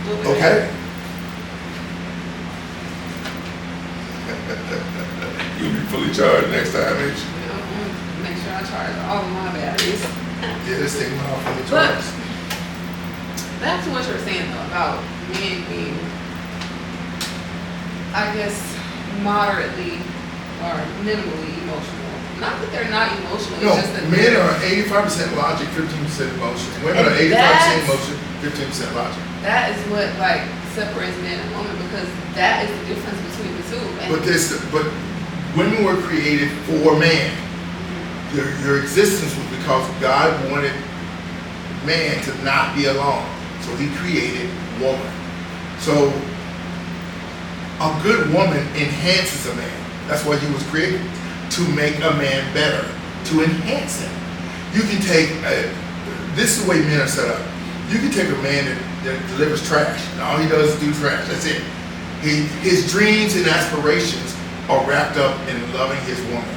Okay? You'll be fully charged next time, ain't you? Make sure I charge all of my batteries. Yeah, this thing went off fully But charged. back to what you were saying though about men being, I guess, moderately or minimally emotional. Not that they're not emotional, No, it's just that men are 85% logic, 15% emotion. Women are 85% emotion, 15% logic. that is what like separates men and women, because that is the difference between the two. And But women were created for man. Your existence was because God wanted man to not be alone. So he created woman. So a good woman enhances a man. That's why he was created, to make a man better, to enhance him. You can take, this is the way men are set up. You can take a man that delivers trash, and all he does is do trash, that's it. His dreams and aspirations are wrapped up in loving his woman.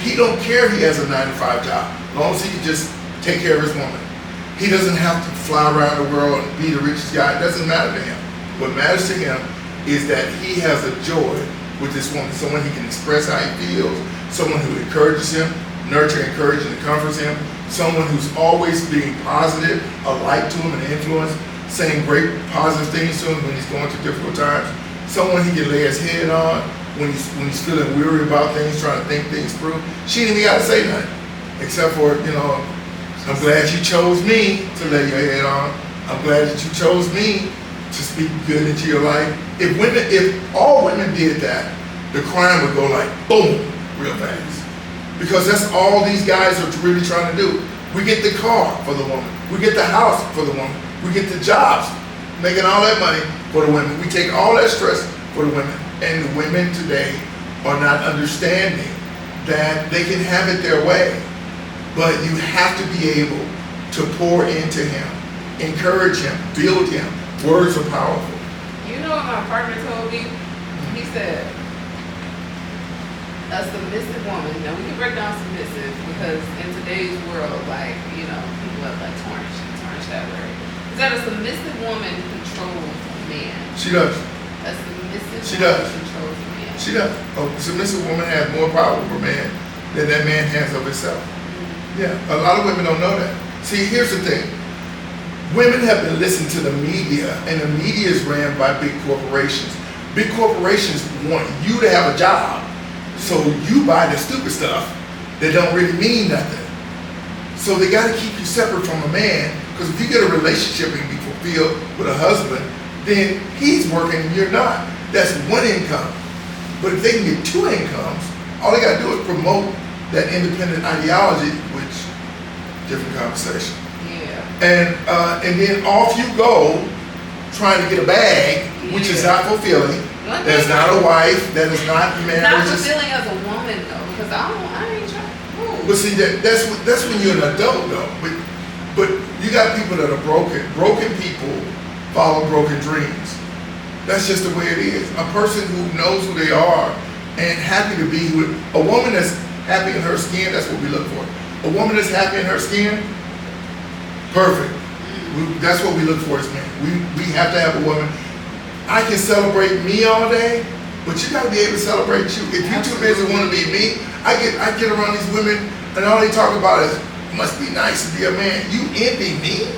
He don't care he has a 9-to-5 job, as long as he can just take care of his woman. He doesn't have to fly around the world and be the richest guy. It doesn't matter to him. What matters to him is that he has a joy with this woman, someone he can express how he feels, someone who encourages him, nurture, encourages, and comforts him, someone who's always being positive, a light to him, an influence, saying great positive things to him when he's going through difficult times, someone he can lay his head on when he's feeling weary about things, trying to think things through. She didn't even got to say nothing, except for, I'm glad you chose me to lay your head on. I'm glad that you chose me to speak good into your life. If all women did that, the crime would go like boom, real fast. Because that's all these guys are really trying to do. We get the car for the woman. We get the house for the woman. We get the jobs, making all that money for the women. We take all that stress for the women. And the women today are not understanding that they can have it their way. But you have to be able to pour into him, encourage him, build him. Words are powerful. you know what my partner told me? He said, a submissive woman, now we can break down submissive because in today's world, people have tarnish that word. Is that a submissive woman controls a man? She does. A submissive She woman does. controls a man. She does. A submissive woman has more power over a man than that man has of himself. Yeah, a lot of women don't know that. See, here's the thing. Women have been listening to the media, and the media is ran by big corporations. Big corporations want you to have a job, so you buy the stupid stuff that don't really mean nothing. So they got to keep you separate from a man, because if you get a relationship and be fulfilled with a husband, then he's working and you're not. That's one income. But if they can get two incomes, all they got to do is promote that independent ideology, which different conversation. Yeah. And then off you go, trying to get a bag, which is not fulfilling. That's not a wife. That is not marriage. Not fulfilling as a woman though, because I ain't trying. But see, that's when you're an adult though. But you got people that are broken. Broken people follow broken dreams. That's just the way it is. A person who knows who they are and happy to be with a woman that's happy in her skin. That's what we look for. A woman that's happy in her skin. Perfect. That's what we look for as men. We have to have a woman. I can celebrate me all day, but you gotta be able to celebrate you. If you're too busy wanting to be me, I get around these women and all they talk about is, must be nice to be a man. You envy me?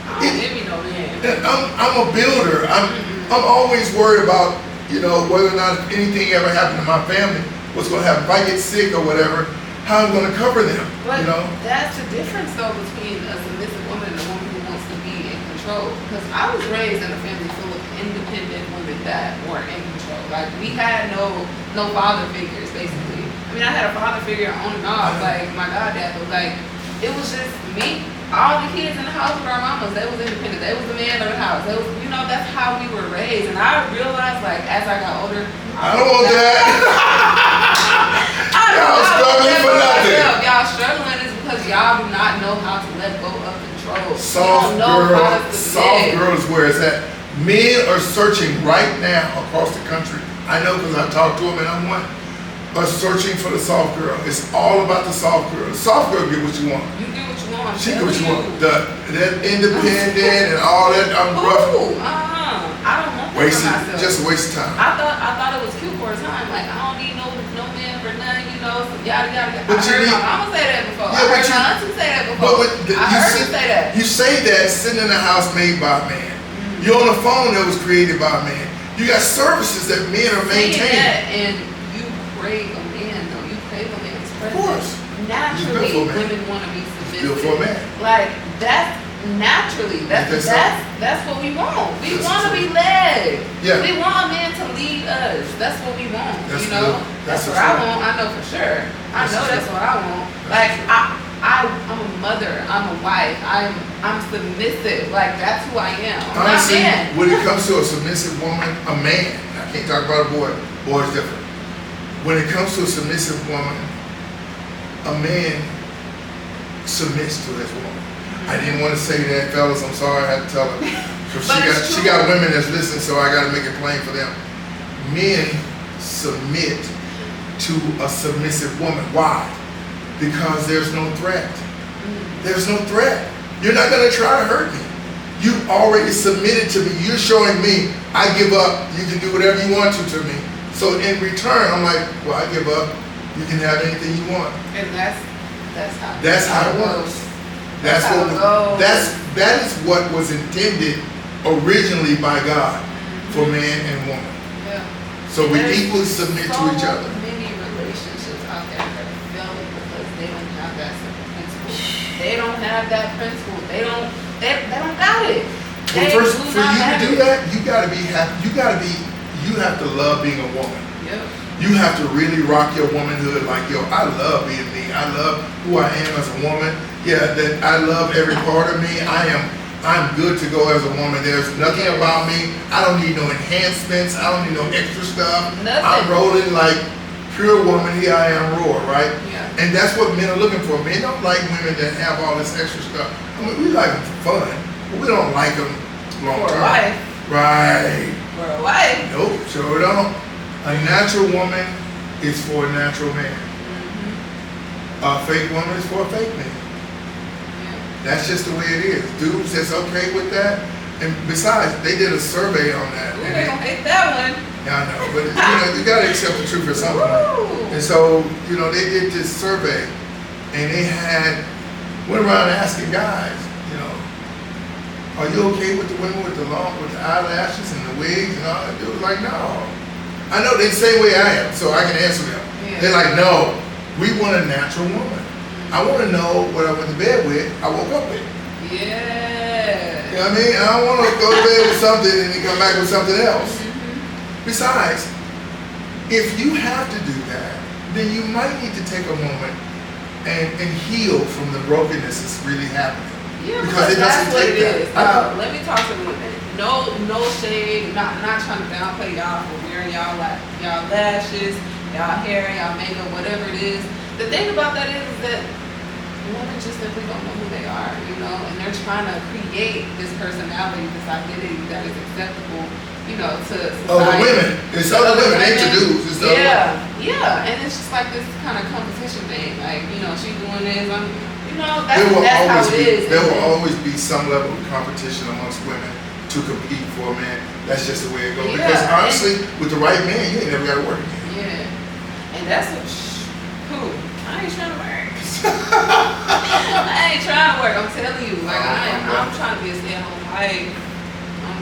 I don't envy no man. I'm a builder. I'm always worried about, whether or not if anything ever happened to my family, what's gonna happen. If I get sick or whatever, how I'm gonna cover them, But that's the difference though between a submissive woman and a woman who wants to be in control. Because I was raised in a family full of independent women that weren't in control. Like we had no father figures basically. I mean, I had a father figure on and off, like my goddad, but it was just me. All the kids in the house with our mamas, they was independent. They was the man of the house. They was, that's how we were raised. And I realized, as I got older, I don't want that. Y'all struggling for nothing. Y'all struggling is because y'all do not know how to let go of control. Soft girl is where it's at. Men are searching right now across the country. I know because I talked to them and I'm one. Are searching for the soft girl. It's all about the soft girl. The soft girl get what you want. You get what you want. She get what you want. That independent and all that. I'm rough. Wasted, for myself. just a waste of time. I thought it was cute for a time. Like, I don't need no man for nothing, you know, some yada yada yada. But I heard my mama say that before. Yeah, I heard my auntie say that before. I heard her say that. You say that sitting in a house made by a man. You're on a phone that was created by a man. You got services that men are maintaining. That, and you crave a man, though. You crave a man's presence. Of course. Naturally, women want to be submissive. Built for a man. Like, that's naturally. That's what we want. We want to be led. Yeah. We want a man to lead us. That's what we want. That's you know? good. That's what I want. I know for sure. I know that's what I want. Like, I'm a mother. I'm a wife. I'm submissive. Like, that's who I am. I'm Honestly, not man. when it comes to a submissive woman, a man, I can't talk about a boy. Boy's different. When it comes to a submissive woman, a man submits to his woman. I didn't want to say that, fellas. I'm sorry, I had to tell her. She got women that's listening, so I got to make it plain for them. Men submit to a submissive woman. Why? Because there's no threat. There's no threat. You're not going to try to hurt me. You already submitted to me. You're showing me I give up. You can do whatever you want to me. So in return, I'm like, well, I give up. You can have anything you want. And that's how it works. That is what was intended originally by God for man and woman. Yeah. So we equally submit to each other. Many relationships out there that are failing because they don't have that simple principle. They don't have that principle. They don't got it. Well, first, for you to do that, you gotta be happy. You have to love being a woman. Yep. You have to really rock your womanhood like, yo, I love being me. I love who I am as a woman. Yeah, that I love every part of me. I'm good to go as a woman. There's nothing about me. I don't need no enhancements. I don't need no extra stuff. Nothing. I'm rolling like pure woman. Here I am, raw, right? Yeah. And that's what men are looking for. Men don't like women that have all this extra stuff. I mean, we like them for fun, but we don't like them long term. For a wife. Right. For a wife. Nope, sure don't. A natural woman is for a natural man. A fake woman is for a fake man. That's just the way it is. Dudes that's okay with that. And besides, they did a survey on that. Ooh, they gonna hate that one. Yeah, I know, but you gotta accept the truth at some point. And so, they did this survey, and they went around asking guys, are you okay with the women with the eyelashes and the wigs and all that? They was like, no. I know they're the same way I am, so I can answer them. Yeah. They're like, no, we want a natural woman. I want to know what I went to bed with, I woke up with. Yeah. You know what I mean? I don't want to go to bed with something and then come back with something else. Besides, if you have to do that, then you might need to take a moment and heal from the brokenness that's really happening. Yeah, because it that's doesn't what take it is. that. Let me talk to women. No shade. Not trying to downplay y'all for wearing y'all lashes, y'all hair, y'all makeup, whatever it is. The thing about that is that women just simply don't know who they are, and they're trying to create this personality, this identity that is acceptable, to society. Oh, the women. It's other women. They ain't the dudes. It's the other women. Yeah, and it's just like this kind of competition thing. Like, she doing this, that's how it is. There will always be some level of competition amongst women to compete for a man. That's just the way it goes. Yeah, because honestly, with the right man, you ain't never got to work again. Yeah, and that's I ain't trying to work. I ain't trying to work. I'm telling you, like I'm trying to be a stay-at-home wife.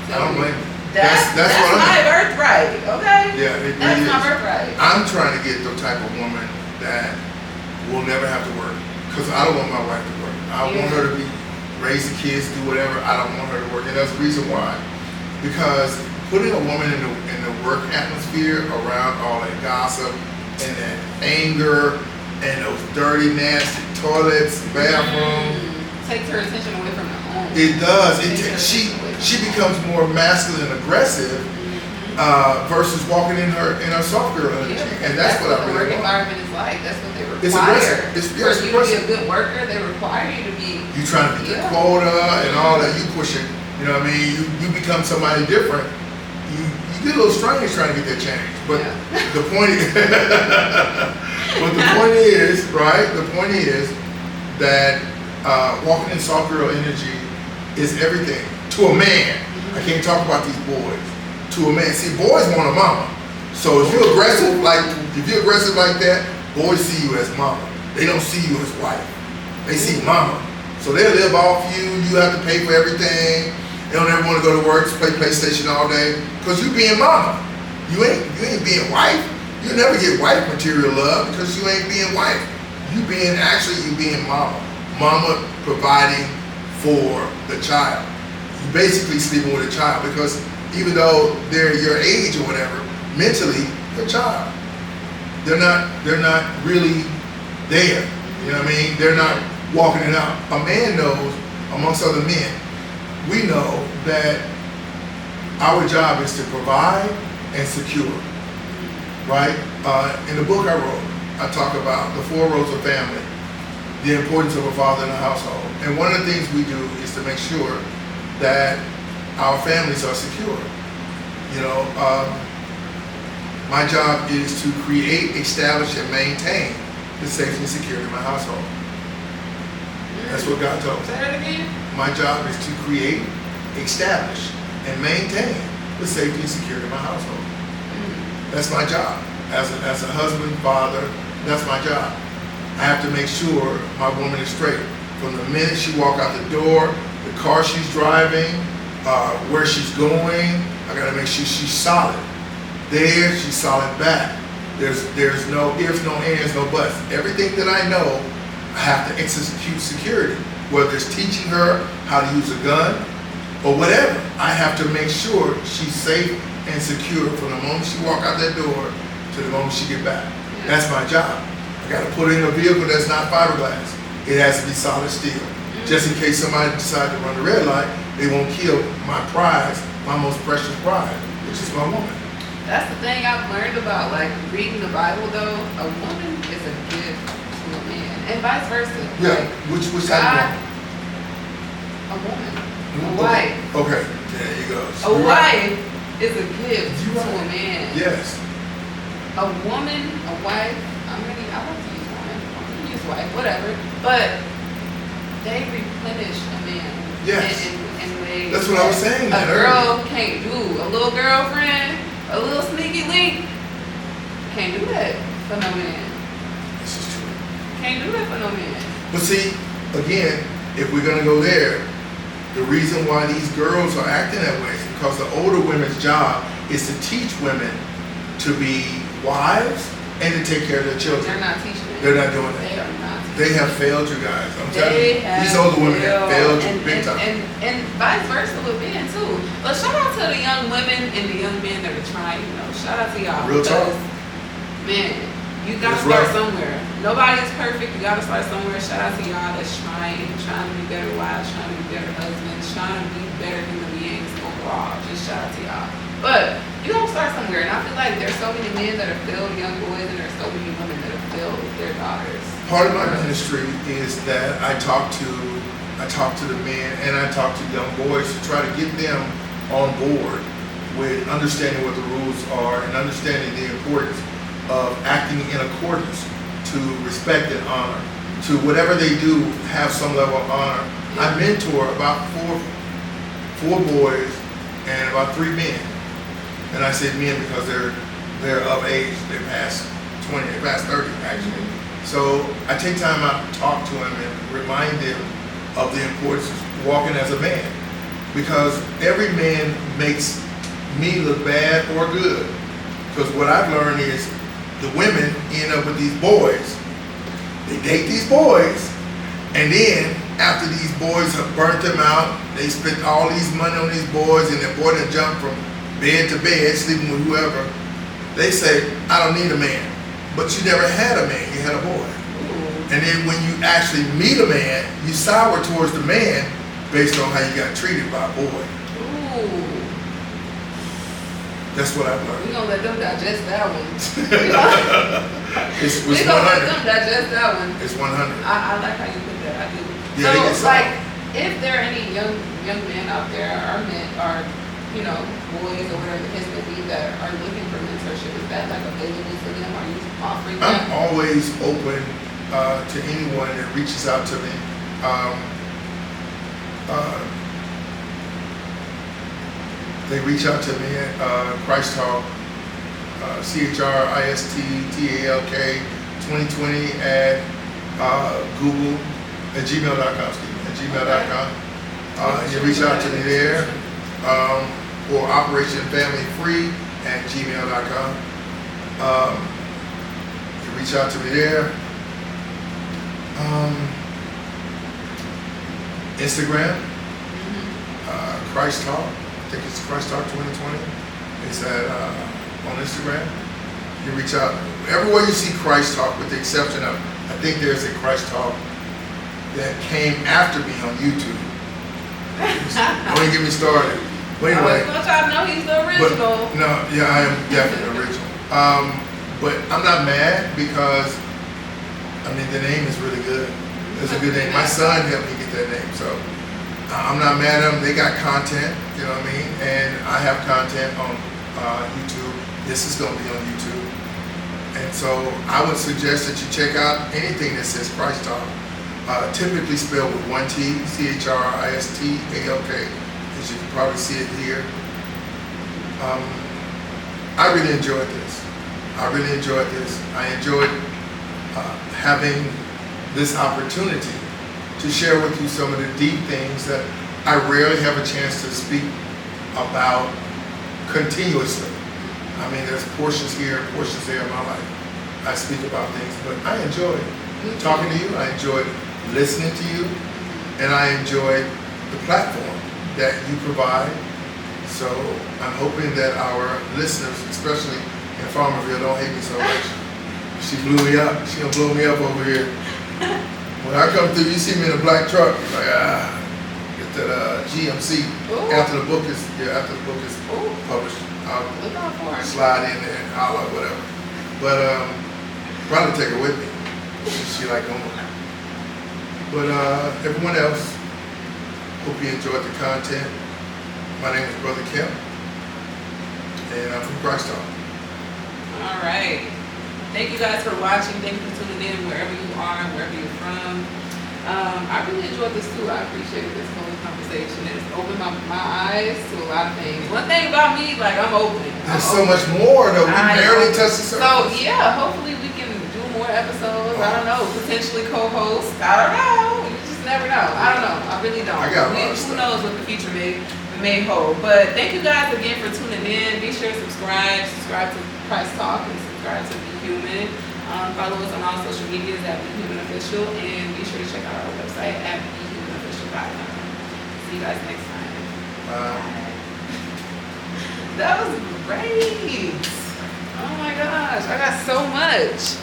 I don't blame you. That's my birthright. Okay. Yeah, it that's really my is. birthright. I'm trying to get the type of woman that will never have to work. Because I don't want my wife to work. I want her to be raising kids, do whatever. I don't want her to work, and that's the reason why. Because putting a woman in the work atmosphere around all that gossip and that anger and those dirty, nasty toilets, bathrooms, takes her attention away from her home. It does. She becomes more masculine and aggressive versus walking in her soft girl energy, and that's what I really want. The work environment is like. That's what they require. It's aggressive. It's for you to be a good worker, they require you to be. You trying to get the quota and all that. You pushing. You know what I mean? You become somebody different. You get a little strange trying to get that change. But the point is, right? The point is that walking in soft girl energy is everything to a man. I can't talk about these boys. to a man. See, boys want a mama. So if you're aggressive like that, boys see you as mama. They don't see you as wife. They see mama. So they'll live off you. You have to pay for everything. They don't ever want to go to work, play PlayStation all day, because you being mama. You ain't being wife. You never get wife material love because you ain't being wife. You being mama. Mama providing for the child. You basically sleeping with a child, because even though they're your age or whatever, mentally they're a child. They're not really there. You know what I mean? They're not walking it out. A man knows, amongst other men, we know that our job is to provide and secure. Right? In the book I wrote, I talk about the 4 roles of family, the importance of a father in a household. And one of the things we do is to make sure that our families are secure. You know, my job is to create, establish, and maintain the safety and security of my household. That's what God told me. Say that again? My job is to create, establish, and maintain the safety and security of my household. That's my job. As a husband, father, that's my job. I have to make sure my woman is straight. From the minute she walks out the door, the car she's driving, where she's going, I gotta make sure she's solid. There, she's solid back. There's no ifs, no ands, no buts. Everything that I know, I have to execute security. Whether it's teaching her how to use a gun or whatever, I have to make sure she's safe and secure from the moment she walk out that door to the moment she get back. That's my job. I gotta put her in a vehicle that's not fiberglass. It has to be solid steel. Just in case somebody decides to run the red light, they won't kill my prize, my most precious prize, which is my woman. That's the thing I've learned about, like, reading the Bible, though. A woman is a gift to a man, and vice versa. Yeah, like, which type a woman, a of woman? wife. Okay, there you go. A wife is a gift You're to right. a man. Yes. A woman, a wife, I like to use woman, I'm gonna use wife, whatever, but they replenish a man. Yes. In ways That's what I was saying. a girl can't do. A little girlfriend, a little sneaky link, can't do that for no man. This is true. Can't do that for no man. But see, again, if we're gonna go there, the reason why these girls are acting that way is because the older women's job is to teach women to be wives and to take care of their children. They're not teaching it. They're not doing They that. are not. They have failed you guys. I'm telling They you. have These older women have failed you big time. And vice versa with men too. But shout out to the young women and the young men that are trying, shout out to y'all. Real talk. Because, man, you gotta That's start right. somewhere. Nobody is perfect, you gotta start somewhere. Shout out to y'all that's trying to be better wives, trying to be better husbands, trying to be better human beings overall. Just shout out to y'all. But you gotta start somewhere, and I feel like there's so many men that have failed young boys, and there's so many women that have failed their daughters. Part of my ministry is that I talk to the men and I talk to young boys to try to get them on board with understanding what the rules are and understanding the importance of acting in accordance to respect and honor. To whatever they do, have some level of honor. I mentor about four boys and about 3 men. And I say men because they're of age. They're past 20, they're past 30 actually. So I take time out to talk to them and remind them of the importance of walking as a man. Because every man makes me look bad or good. Because what I've learned is the women end up with these boys. They date these boys, and then after these boys have burnt them out, they spent all these money on these boys, and their boy done jump from bed to bed, sleeping with whoever. They say, I don't need a man. But you never had a man, you had a boy. Ooh. And then when you actually meet a man, you sour towards the man based on how you got treated by a boy. Ooh. That's what I've learned. We gonna let them digest that one. It's We gonna let 100. them digest that one. It's 100. I like how you put that. I do. Yeah, they get So, some. like, if there are any young men out there, or men, or boys, or whatever the case may be, that are looking for mentorship, is that like available to them? Are you offering I'm that? always open to anyone that reaches out to me. they reach out to me at Christ Talk, CHRISTTALK 2020 at Google at gmail.com. At gmail.com. You reach out to me there, or Operation Family Free at gmail.com. You reach out to me there. Instagram, Christ Talk. I think it's Christ Talk 2020. It's at on Instagram. You reach out everywhere you see Christ Talk, with the exception of, I think there's a Christ Talk that came after me on YouTube. Don't even get me started. But anyway, I was gonna try to know he's the original. No, yeah, I am definitely original. But I'm not mad because, I mean, the name is really good. It's a good name. My son helped me get that name, so I'm not mad at them. They got content, you know what I mean? And I have content on YouTube. This is going to be on YouTube. And so I would suggest that you check out anything that says Christ Talk, typically spelled with one T, CHRISTALK, as you can probably see it here. I really enjoyed this. I enjoyed having this opportunity to share with you some of the deep things that I rarely have a chance to speak about continuously. I mean, there's portions here and portions there in my life I speak about things, but I enjoyed talking to you. I enjoyed listening to you, and I enjoyed the platform that you provide. So I'm hoping that our listeners, especially in Farmerville, don't hate me so much. She blew me up. She gonna blow me up over here. When I come through, you see me in a black truck, like get that GMC. Ooh. After the book is published, I'll Look out for it. slide in there and holler, whatever. But probably take her with me. She like going. But everyone else, hope you enjoyed the content. My name is Brother Kim, and I'm from Christ Talk. All right. Thank you guys for watching. Thank you for tuning in wherever you are and wherever you're from. I really enjoyed this too. I appreciated this whole conversation. It's opened my eyes to a lot of things. One thing about me, like, I'm open. There's so much more though. We barely touched the surface. So yeah, hopefully we can do more episodes. I don't know. Potentially co-host. I don't know. You just never know. I don't know. I really don't. I got a lot of Who stuff. knows what the future may hold. But thank you guys again for tuning in. Be sure to subscribe to Christ Talk, and subscribe to Be Human. Follow us on all social medias at Be Human Official, and be sure to check out our website at BeHumanOfficial.com. See you guys next time. Bye. That was great. Oh my gosh, I got so much.